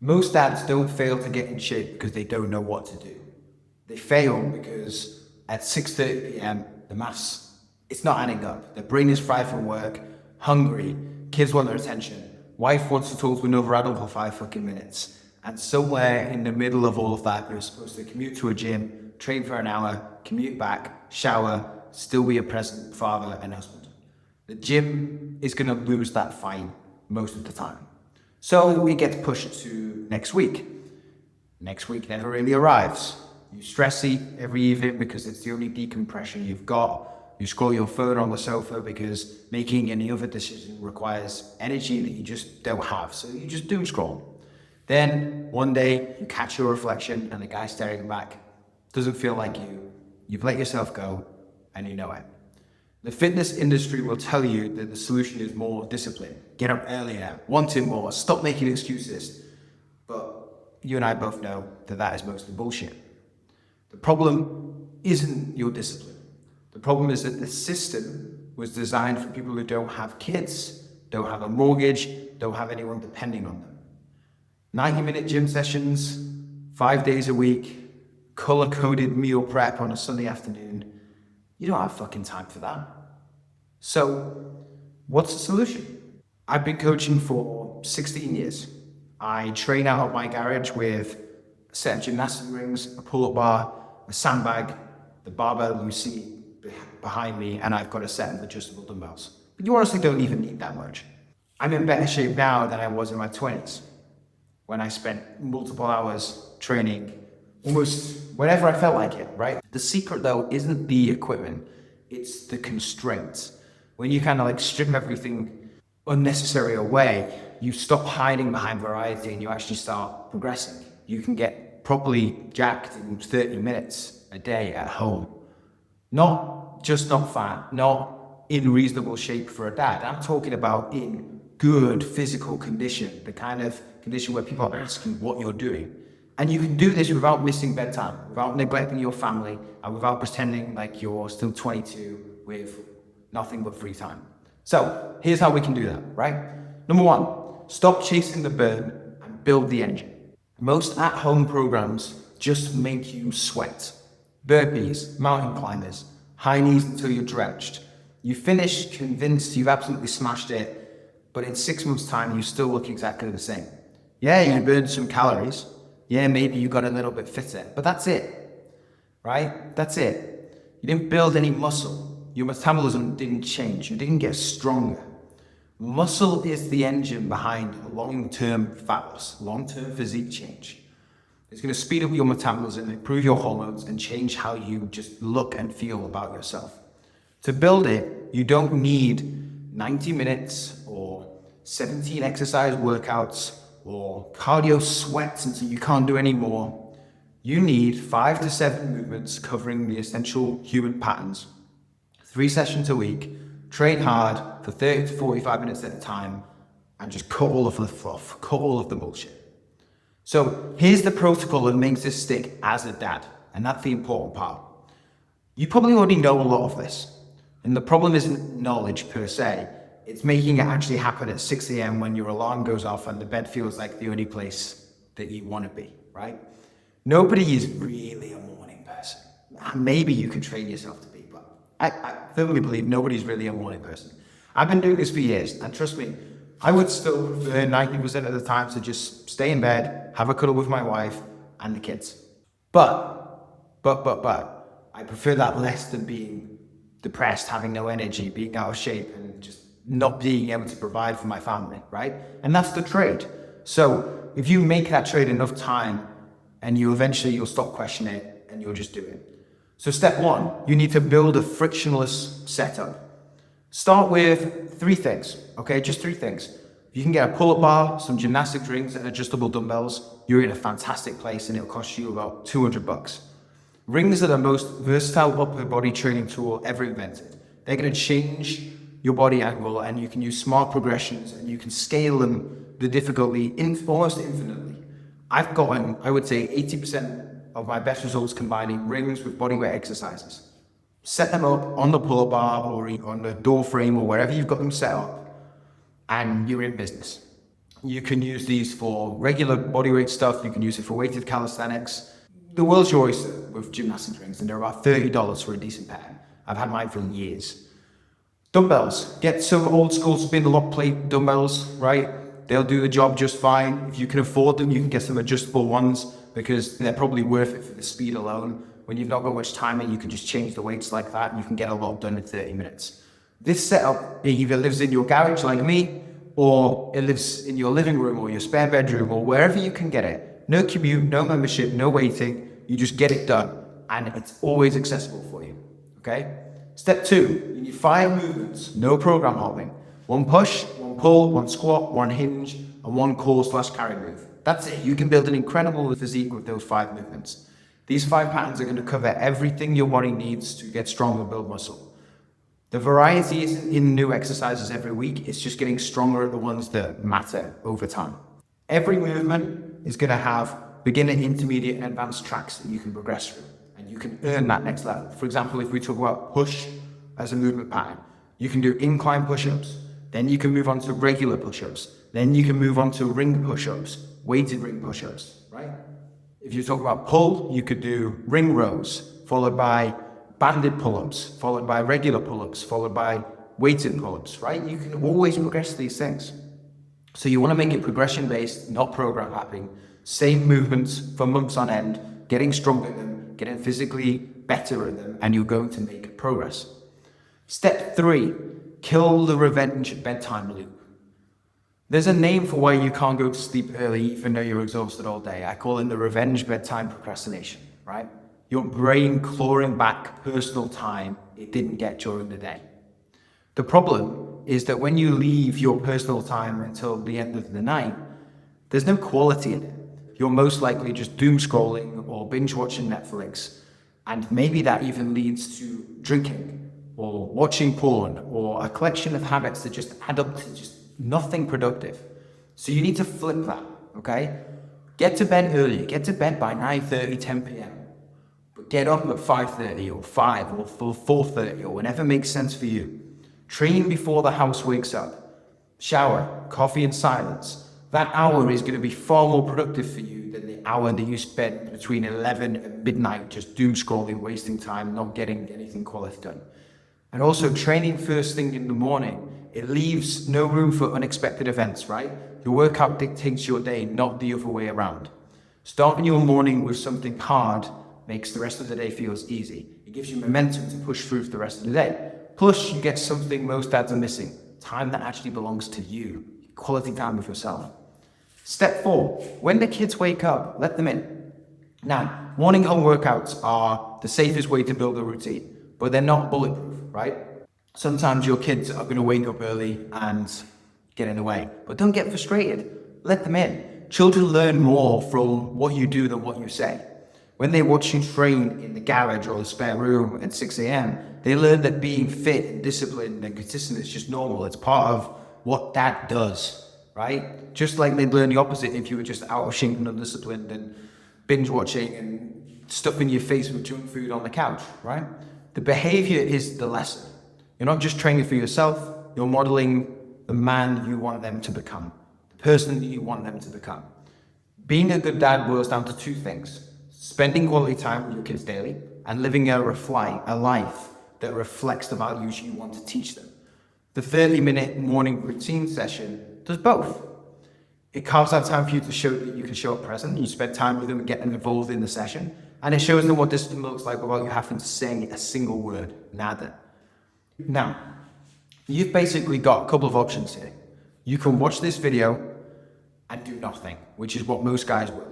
Most dads don't fail to get in shape because they don't know what to do. They fail because at 6:30 p.m., the maths, it's not adding up. Their brain is fried from work, hungry, kids want their attention, wife wants to talk to another adult for 5 fucking minutes. And somewhere in the middle of all of that, you're supposed to commute to a gym, train for an hour, commute back, shower, still be a present father and husband. The gym is going to lose that fight most of the time. So we get pushed to next week. Next week never really arrives. You stress eat every evening because it's the only decompression you've got. You scroll your phone on the sofa because making any other decision requires energy that you just don't have. So you just doom scroll. Then one day you catch your reflection and the guy staring back doesn't feel like you. You've let yourself go and you know it. The fitness industry will tell you that the solution is more discipline. Get up earlier, want it more, stop making excuses. But you and I both know that that is mostly bullshit. The problem isn't your discipline. The problem is that the system was designed for people who don't have kids, don't have a mortgage, don't have anyone depending on them. 90-minute gym sessions, 5 days a week, color-coded meal prep on a Sunday afternoon. You don't have fucking time for that. So, what's the solution? I've been coaching for 16 years. I train out of my garage with a set of gymnastic rings, a pull-up bar, a sandbag, the barbell you see behind me, and I've got a set of adjustable dumbbells. But you honestly don't even need that much. I'm in better shape now than I was in my 20s, when I spent multiple hours training almost whenever I felt like it, right? The secret though isn't the equipment, it's the constraints. When you kind of like strip everything unnecessary away, you stop hiding behind variety and you actually start progressing. You can get properly jacked in 30 minutes a day at home. Not fat, not in reasonable shape for a dad. I'm talking about in good physical condition, the kind of condition where people are asking what you're doing. And you can do this without missing bedtime, without neglecting your family, and without pretending like you're still 22 with nothing but free time. So here's how we can do that, right? Number one, stop chasing the burn and build the engine. Most at-home programs just make you sweat. Burpees, mountain climbers, high knees until you're drenched. You finish convinced you've absolutely smashed it, but in 6 months' time, you still look exactly the same. Yeah, you burned some calories. Yeah, maybe you got a little bit fitter, but that's it, right? That's it. You didn't build any muscle. Your metabolism didn't change. You didn't get stronger. Muscle is the engine behind long-term fat loss, long-term physique change. It's going to speed up your metabolism, improve your hormones, and change how you just look and feel about yourself. To build it, you don't need 90 minutes or 17 exercise workouts or cardio sweats until you can't do any more. You need 5 to 7 movements covering the essential human patterns, 3 sessions a week, train hard for 30 to 45 minutes at a time, and just cut all of the fluff, cut all of the bullshit. So here's the protocol that makes this stick as a dad, and that's the important part. You probably already know a lot of this, and the problem isn't knowledge per se, it's making it actually happen at 6 a.m. when your alarm goes off and the bed feels like the only place that you want to be, right? Nobody is really a morning person. Maybe you can train yourself to be, but I firmly believe nobody's really a morning person. I've been doing this for years, and trust me, I would still prefer 90% of the time to just stay in bed, have a cuddle with my wife and the kids. But, I prefer that less than being depressed, having no energy, being out of shape, and just not being able to provide for my family, right? And that's the trade. So if you make that trade enough time, and you'll stop questioning it and you'll just do it. So step one, you need to build a frictionless setup. Start with 3 things, okay? Just 3 things. If you can get a pull-up bar, some gymnastic rings, and adjustable dumbbells, you're in a fantastic place and it'll cost you about $200. Rings are the most versatile upper body training tool ever invented. They're gonna change your body angle and you can use smart progressions and you can scale them, the difficulty, almost infinitely. I've gotten, I would say, 80% of my best results combining rings with bodyweight exercises. Set them up on the pull-up bar or on the door frame or wherever you've got them set up, and you're in business. You can use these for regular bodyweight stuff. You can use it for weighted calisthenics. The world's your oyster with gymnastics rings, and they're about $30 for a decent pair. I've had mine for years. Dumbbells. Get some old school spin lock plate dumbbells, right? They'll do the job just fine. If you can afford them, you can get some adjustable ones because they're probably worth it for the speed alone. When you've not got much time in, you can just change the weights like that and you can get a lot done in 30 minutes. This setup either lives in your garage like me, or it lives in your living room or your spare bedroom or wherever you can get it. No commute, no membership, no waiting. You just get it done and it's always accessible for you, okay? Step 2, you need 5 movements, no program hopping. 1 push, 1 pull, 1 squat, 1 hinge, and 1 core/carry move. That's it. You can build an incredible physique with those 5 movements. These 5 patterns are going to cover everything your body needs to get strong and build muscle. The variety isn't in new exercises every week. It's just getting stronger at the ones that matter over time. Every movement is going to have beginner, intermediate, and advanced tracks that you can progress through. And you can earn that next level. For example, if we talk about push as a movement pattern, you can do incline push-ups, then you can move on to regular push-ups, then you can move on to ring push-ups, weighted ring push-ups, right? If you talk about pull, you could do ring rows, followed by banded pull-ups, followed by regular pull-ups, followed by weighted pull-ups, right? You can always progress these things. So you want to make it progression-based, not program hopping. Same movements for months on end, getting stronger at them, getting physically better at them, and you're going to make progress. Step 3, kill the revenge bedtime loop. There's a name for why you can't go to sleep early even though you're exhausted all day. I call it the revenge bedtime procrastination, right? Your brain clawing back personal time it didn't get during the day. The problem is that when you leave your personal time until the end of the night, there's no quality in it. You're most likely just doom scrolling or binge watching Netflix, and maybe that even leads to drinking or watching porn or a collection of habits that just add up to just nothing productive. So you need to flip that, okay? Get to bed early. Get to bed by 9:30, 10 p.m. But get up at 5:30 or 5 or 4:30 or whenever makes sense for you. Train before the house wakes up. Shower, coffee in silence. That hour is going to be far more productive for you than the hour that you spend between 11 and midnight just doom scrolling, wasting time, not getting anything quality done. And also training first thing in the morning, it leaves no room for unexpected events, right? Your workout dictates your day, not the other way around. Starting your morning with something hard makes the rest of the day feels easy. It gives you momentum to push through for the rest of the day. Plus, you get something most dads are missing, time that actually belongs to you, quality time with yourself. Step 4, when the kids wake up, let them in. Now, morning home workouts are the safest way to build a routine, but they're not bulletproof, right? Sometimes your kids are going to wake up early and get in the way, but don't get frustrated. Let them in. Children learn more from what you do than what you say. When they watch you train in the garage or the spare room at 6 a.m., they learn that being fit and disciplined and consistent is just normal. It's part of what dad does. Right? Just like they'd learn the opposite if you were just out of sync and undisciplined and binge watching and stuffing your face with junk food on the couch, right? The behavior is the lesson. You're not just training for yourself, you're modeling the man you want them to become, the person that you want them to become. Being a good dad boils down to 2 things: spending quality time with your kids daily and living a life that reflects the values you want to teach them. The 30-minute morning routine session does both. It carves out time for you to show that you can show up present, you spend time with them and get them involved in the session, and it shows them what discipline looks like without you having to say a single word, nada. Now, you've basically got a couple of options here. You can watch this video and do nothing, which is what most guys will.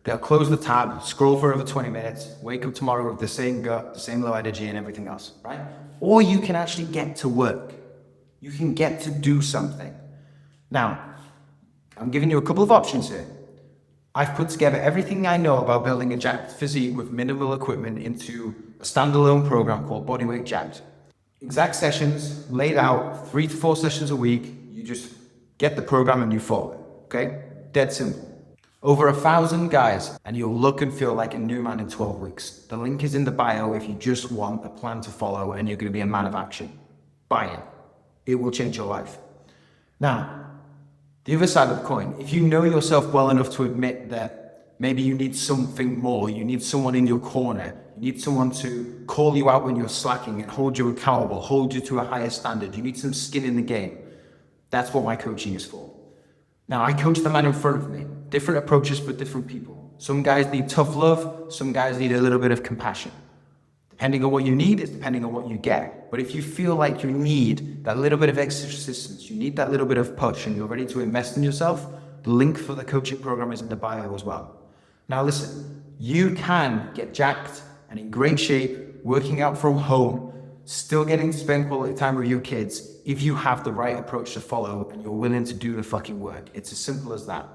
They'll close the tab, scroll for over 20 minutes, wake up tomorrow with the same gut, the same low energy and everything else, right? Or you can actually get to work. You can get to do something. Now, I'm giving you a couple of options here. I've put together everything I know about building a jacked physique with minimal equipment into a standalone program called Bodyweight Jacked. Exact sessions laid out, 3 to 4 sessions a week. You just get the program and you follow it, okay? Dead simple. Over 1,000 guys, and you'll look and feel like a new man in 12 weeks. The link is in the bio if you just want a plan to follow and you're going to be a man of action. Buy it. It will change your life. Now, The other side of the coin, if you know yourself well enough to admit that maybe you need something more, you need someone in your corner, you need someone to call you out when you're slacking and hold you accountable, hold you to a higher standard, you need some skin in the game. That's what my coaching is for. Now, I coach the man in front of me. Different approaches for different people. Some guys need tough love, some guys need a little bit of compassion. Depending on what you need, it's depending on what you get. But if you feel like you need that little bit of extra assistance, you need that little bit of push, and you're ready to invest in yourself, the link for the coaching program is in the bio as well. Now listen, you can get jacked and in great shape, working out from home, still getting to spend quality time with your kids if you have the right approach to follow and you're willing to do the fucking work. It's as simple as that.